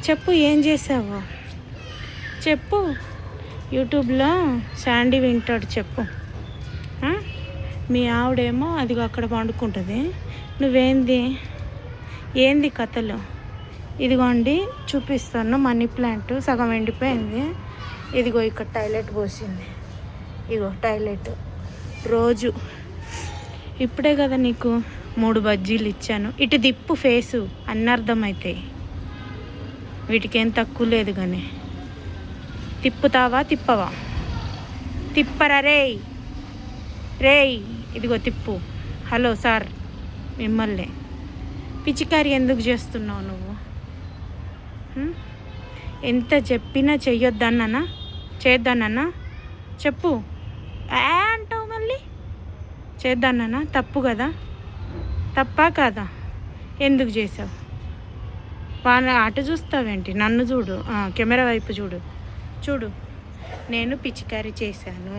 చెప్పు, ఏం చేసావు చెప్పు. యూట్యూబ్లో శాండీ వింటాడు, చెప్పు. మీ ఆవిడేమో అదిగో అక్కడ పండుకుంటుంది, ఏంది కథలు? ఇదిగోండి చూపిస్తాను, మనీ ప్లాంట్ సగం ఎండిపోయింది. ఇదిగో ఇక్కడ టాయిలెట్ పోసింది, ఇగో టాయిలెట్ రోజు. ఇప్పుడే కదా నీకు 3 బజ్జీలు ఇచ్చాను. ఇటు దిప్పు ఫేసు, అన్నీ అర్థమవుతాయి. వీటికి ఏం తక్కువ లేదు కానీ. తిప్పుతావా తిప్పవా? తిప్పరా రేయ్ ఇదిగో తిప్పు. హలో సార్, మిమ్మల్ని పిచికారి ఎందుకు చేస్తున్నావు నువ్వు? ఎంత చెప్పినా చెయ్యొద్దన్నా, చేద్దానన్నా చెప్పు. అంటావు మళ్ళీ. చేద్దానన్నా తప్పు కదా? తప్పా కాదా? ఎందుకు చేసావు? వాళ్ళ అటు చూస్తావేంటి? నన్ను చూడు, కెమెరా వైపు చూడు. నేను పిచికారీ చేశాను.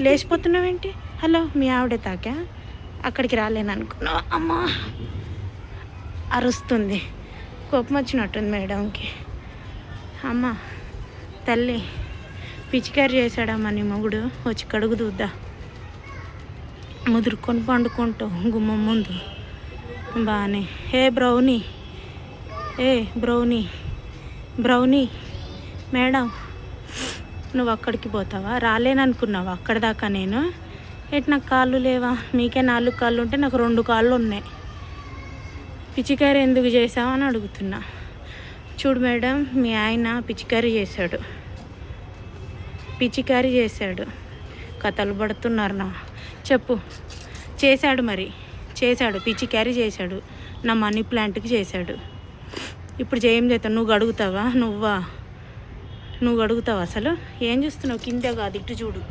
లేచిపోతున్నావేంటి? హలో, మీ ఆవిడ తాకా? అక్కడికి రాలేను అనుకున్నావు? అమ్మా అరుస్తుంది, కోపం వచ్చినట్టుంది మేడంకి. అమ్మ తల్లి, పిచికారీ చేశాడమ్మా నీ మొగుడు, వచ్చి కడుగు దూద్దా. ముదురుకొని పండుకుంటావు గుమ్మం ముందు బాగానే. బ్రౌనీ మేడం, నువ్వు అక్కడికి పోతావా? రాలేననుకున్నావా అక్కడ దాకా? నేను నాకు కాళ్ళు లేవా? మీకే 4 కాళ్ళు ఉంటే నాకు 2 కాళ్ళు ఉన్నాయి. పిచికారీ ఎందుకు చేసావు అని అడుగుతున్నా. చూడు మేడం, మీ ఆయన పిచికారీ చేశాడు. కథలు పడుతున్నారు నా. చెప్పు. చేశాడు పిచికారీ చేశాడు, నా మనీ ప్లాంట్కి చేశాడు. ఇప్పుడు ఏం చేస్తావు? నువ్వు అడుగుతావా అసలు? ఏం చూస్తున్నావు? కిందే కాదు, ఇటు చూడు.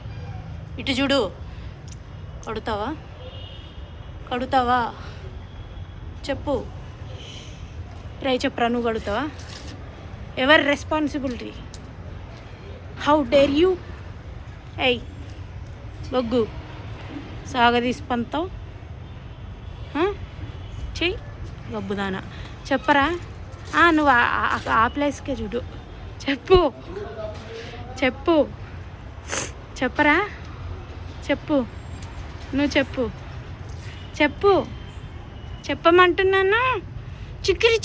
కడుగుతావా చెప్పు. చెప్పరా, నువ్వు కడుగుతావా? ఎవరి రెస్పాన్సిబిలిటీ? How dare you? బొగ్గు సాగదీసి పంతావు చెయ్యి గబ్బుదానా. చెప్పరా? నువ్వు ఆ ప్లేస్కే చూడు. చెప్పరా? నువ్వు చెప్పమంటున్నాను. చికిరి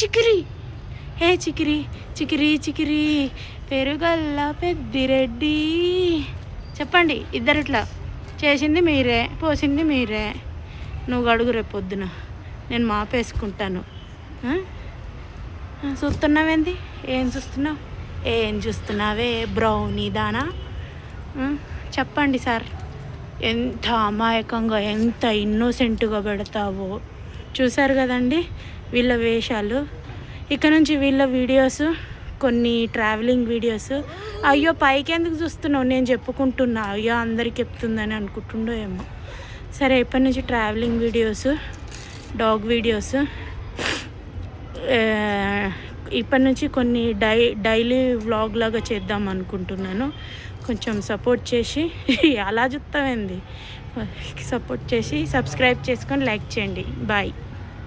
పెరుగల్ల పెద్దిరెడ్డి. చెప్పండి ఇద్దరిట్లా. చేసింది మీరే, పోసింది మీరే. నువ్వు అడుగు రేపు పొద్దున, నేను మాపేసుకుంటాను. చూస్తున్నావేంది? ఏం చూస్తున్నావే బ్రౌనీ దానా? చెప్పండి సార్, ఎంత అమాయకంగా, ఎంత ఇన్నోసెంట్గా పెడతావో. చూశారు కదండి వీళ్ళ వేషాలు. ఇక నుంచి వీళ్ళ వీడియోస్, కొన్ని ట్రావెలింగ్ వీడియోస్. అయ్యో పైకి ఎందుకు చూస్తున్నావు? నేను చెప్పుకుంటున్నా, అయ్యో అందరికి చెప్తుందని అనుకుంటుండో ఏమో. సరే, ఇప్పటి నుంచి ట్రావెలింగ్ వీడియోస్, డాగ్ వీడియోస్, ఇప్పటి నుంచి కొన్ని డైలీ వ్లాగ్ లాగా చేద్దాం అనుకుంటున్నాను. కొంచెం సపోర్ట్ చేసి, అలా చూస్తామండి, సపోర్ట్ చేసి సబ్స్క్రైబ్ చేసుకొని లైక్ చేయండి. బాయ్.